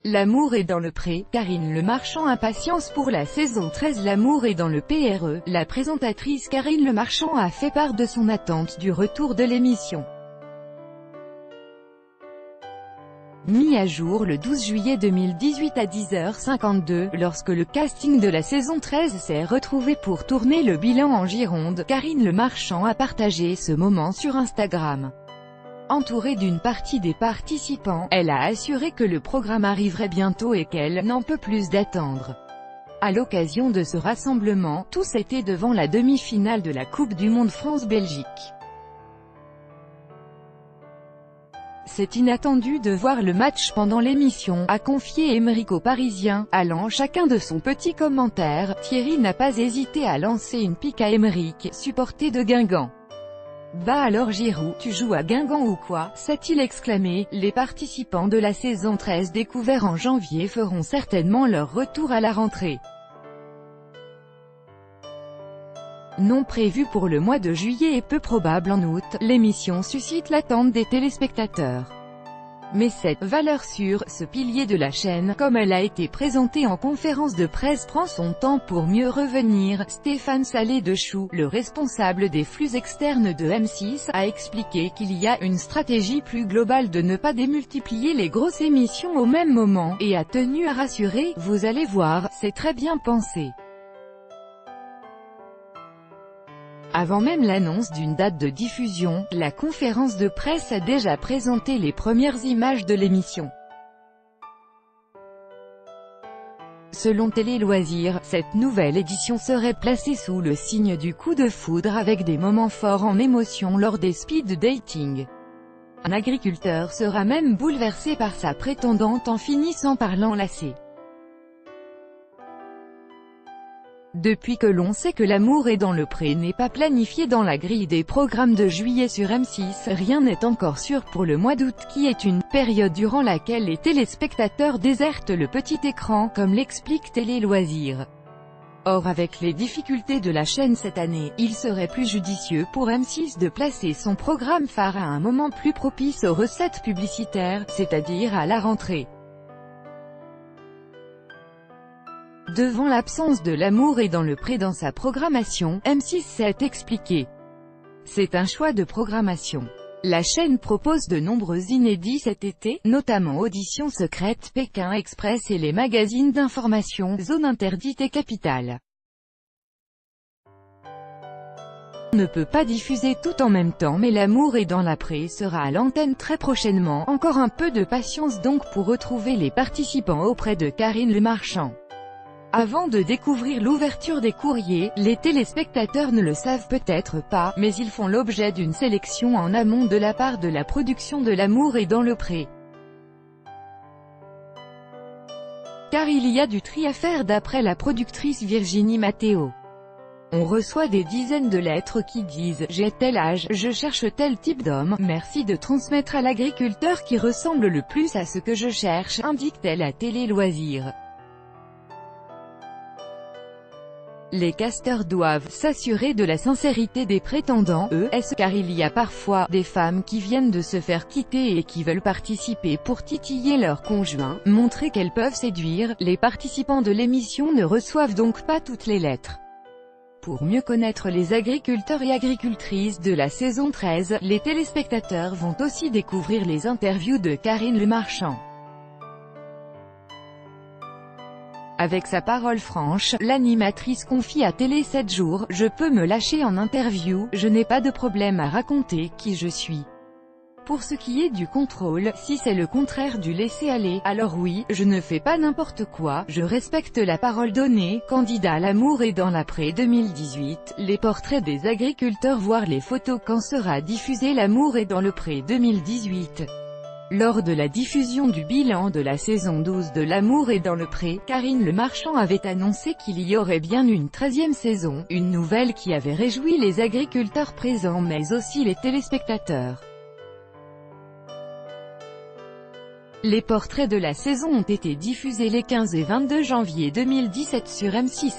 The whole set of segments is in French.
L'amour est dans le pré, Karine Le Marchand impatience pour la saison 13. L'amour est dans le PRE, la présentatrice Karine Le Marchand a fait part de son attente du retour de l'émission. Mis à jour le 12 juillet 2018 à 10h52, lorsque le casting de la saison 13 s'est retrouvé pour tourner le bilan en Gironde, Karine Le Marchand a partagé ce moment sur Instagram. Entourée d'une partie des participants, elle a assuré que le programme arriverait bientôt et qu'elle n'en peut plus d'attendre. À l'occasion de ce rassemblement, tous étaient devant la demi-finale de la Coupe du Monde France-Belgique. C'est inattendu de voir le match pendant l'émission, a confié Émeric aux Parisiens, allant chacun de son petit commentaire. Thierry n'a pas hésité à lancer une pique à Émeric, supporter de Guingamp. Bah alors Giroud, tu joues à Guingamp ou quoi, s'est-il exclamé. Les participants de la saison 13 découverts en janvier feront certainement leur retour à la rentrée. Non prévue pour le mois de juillet et peu probable en août, l'émission suscite l'attente des téléspectateurs. Mais cette « valeur sûre », ce pilier de la chaîne, comme elle a été présentée en conférence de presse, prend son temps pour mieux revenir. Stéphane Salé-Dechoux, le responsable des flux externes de M6, a expliqué qu'il y a une stratégie plus globale de ne pas démultiplier les grosses émissions au même moment, et a tenu à rassurer « Vous allez voir, c'est très bien pensé ». Avant même l'annonce d'une date de diffusion, la conférence de presse a déjà présenté les premières images de l'émission. Selon Télé Loisirs, cette nouvelle édition serait placée sous le signe du coup de foudre avec des moments forts en émotion lors des speed dating. Un agriculteur sera même bouleversé par sa prétendante en finissant par l'enlacer. Depuis que l'on sait que L'amour est dans le pré n'est pas planifié dans la grille des programmes de juillet sur M6, rien n'est encore sûr pour le mois d'août, qui est une période durant laquelle les téléspectateurs désertent le petit écran, comme l'explique Télé Loisirs. Or avec les difficultés de la chaîne cette année, il serait plus judicieux pour M6 de placer son programme phare à un moment plus propice aux recettes publicitaires, c'est-à-dire à la rentrée. Devant l'absence de L'amour est dans le pré dans sa programmation, M6 s'est expliqué. C'est un choix de programmation. La chaîne propose de nombreux inédits cet été, notamment Audition secrète, Pékin Express et les magazines d'information, Zone interdite et Capitale. On ne peut pas diffuser tout en même temps, mais L'amour est dans la pré sera à l'antenne très prochainement. Encore un peu de patience donc pour retrouver les participants auprès de Karine Le Marchand. Avant de découvrir l'ouverture des courriers, les téléspectateurs ne le savent peut-être pas, mais ils font l'objet d'une sélection en amont de la part de la production de L'amour est dans le pré. Car il y a du tri à faire d'après la productrice Virginie Matteo. On reçoit des dizaines de lettres qui disent « J'ai tel âge, je cherche tel type d'homme, merci de transmettre à l'agriculteur qui ressemble le plus à ce que je cherche », indique-t-elle à Télé Loisirs. Les casteurs doivent s'assurer de la sincérité des prétendants, car il y a parfois des femmes qui viennent de se faire quitter et qui veulent participer pour titiller leur conjoint, montrer qu'elles peuvent séduire. Les participants de l'émission ne reçoivent donc pas toutes les lettres. Pour mieux connaître les agriculteurs et agricultrices de la saison 13, les téléspectateurs vont aussi découvrir les interviews de Karine Le Marchand. Avec sa parole franche, l'animatrice confie à Télé 7 jours « Je peux me lâcher en interview, je n'ai pas de problème à raconter qui je suis. Pour ce qui est du contrôle, si c'est le contraire du laisser-aller, alors oui, je ne fais pas n'importe quoi, je respecte la parole donnée ». Candidat à L'amour est dans la pré 2018, les portraits des agriculteurs voire les photos quand sera diffusé L'amour est dans le pré 2018. Lors de la diffusion du bilan de la saison 12 de L'amour est dans le pré, Karine Le Marchand avait annoncé qu'il y aurait bien une 13e saison, une nouvelle qui avait réjoui les agriculteurs présents mais aussi les téléspectateurs. Les portraits de la saison ont été diffusés les 15 et 22 janvier 2017 sur M6.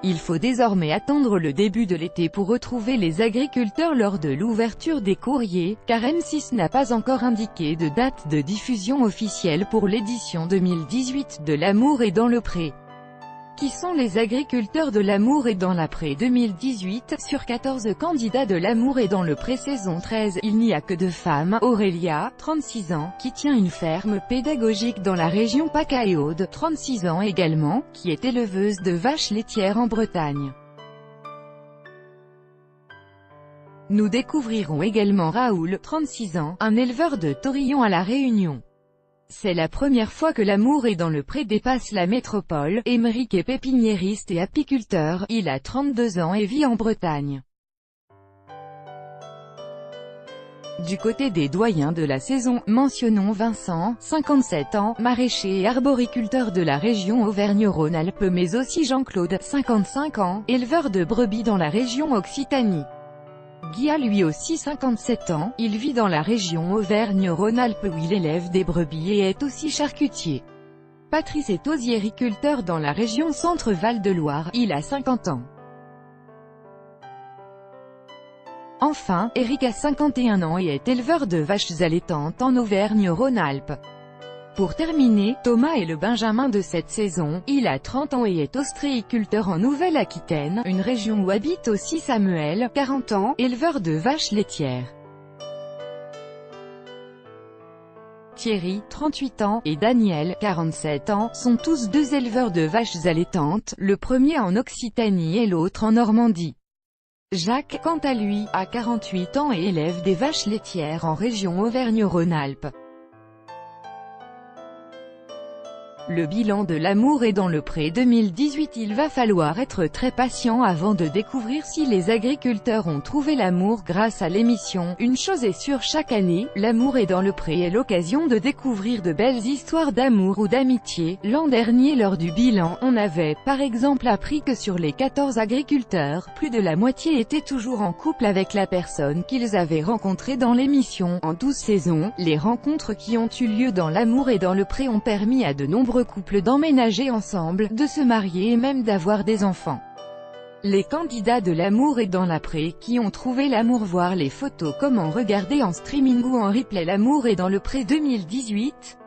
Il faut désormais attendre le début de l'été pour retrouver les agriculteurs lors de l'ouverture des courriers, car M6 n'a pas encore indiqué de date de diffusion officielle pour l'édition 2018 de L'amour est dans le pré. Qui sont les agriculteurs de L'amour est dans la pré 2018? Sur 14 candidats de L'amour est dans le pré saison 13, il n'y a que 2 femmes, Aurélia, 36 ans, qui tient une ferme pédagogique dans la région PACA et Aude, 36 ans également, qui est éleveuse de vaches laitières en Bretagne. Nous découvrirons également Raoul, 36 ans, un éleveur de taurillons à La Réunion. C'est la première fois que L'amour est dans le pré dépasse la métropole. Émeric est pépiniériste et apiculteur, il a 32 ans et vit en Bretagne. Du côté des doyens de la saison, mentionnons Vincent, 57 ans, maraîcher et arboriculteur de la région Auvergne-Rhône-Alpes, mais aussi Jean-Claude, 55 ans, éleveur de brebis dans la région Occitanie. Guy a lui aussi 57 ans, il vit dans la région Auvergne-Rhône-Alpes où il élève des brebis et est aussi charcutier. Patrice est osiericulteur dans la région Centre-Val de Loire, il a 50 ans. Enfin, Éric a 51 ans et est éleveur de vaches allaitantes en Auvergne-Rhône-Alpes. Pour terminer, Thomas est le benjamin de cette saison, il a 30 ans et est ostréiculteur en Nouvelle-Aquitaine, une région où habite aussi Samuel, 40 ans, éleveur de vaches laitières. Thierry, 38 ans, et Daniel, 47 ans, sont tous 2 éleveurs de vaches allaitantes, le premier en Occitanie et l'autre en Normandie. Jacques, quant à lui, a 48 ans et élève des vaches laitières en région Auvergne-Rhône-Alpes. Le bilan de L'amour est dans le pré 2018. Il va falloir être très patient avant de découvrir si les agriculteurs ont trouvé l'amour grâce à l'émission. Une chose est sûre, chaque année, L'amour est dans le pré est l'occasion de découvrir de belles histoires d'amour ou d'amitié. L'an dernier, lors du bilan, on avait, par exemple, appris que sur les 14 agriculteurs, plus de la moitié étaient toujours en couple avec la personne qu'ils avaient rencontrée dans l'émission. En 12 saisons, les rencontres qui ont eu lieu dans L'amour est dans le pré ont permis à de nombreux couples d'emménager ensemble, de se marier et même d'avoir des enfants. Les candidats de L'amour est dans la pré qui ont trouvé l'amour, voir les photos, comment regarder en streaming ou en replay L'amour est dans le pré 2018.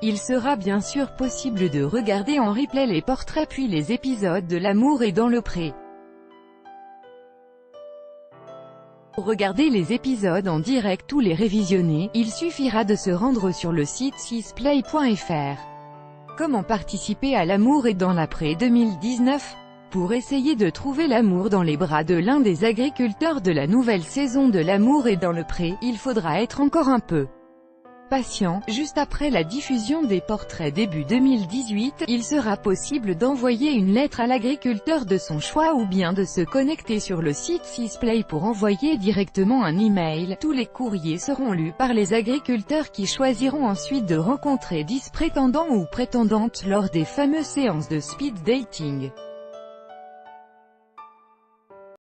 Il sera bien sûr possible de regarder en replay les portraits puis les épisodes de L'amour est dans le pré. Pour regarder les épisodes en direct ou les révisionner, il suffira de se rendre sur le site sisplay.fr. Comment participer à L'amour est dans la pré 2019? Pour essayer de trouver l'amour dans les bras de l'un des agriculteurs de la nouvelle saison de L'amour est dans le pré, il faudra être encore un peu patient. Juste après la diffusion des portraits début 2018, il sera possible d'envoyer une lettre à l'agriculteur de son choix ou bien de se connecter sur le site Sisplay pour envoyer directement un email. Tous les courriers seront lus par les agriculteurs qui choisiront ensuite de rencontrer 10 prétendants ou prétendantes lors des fameuses séances de speed dating.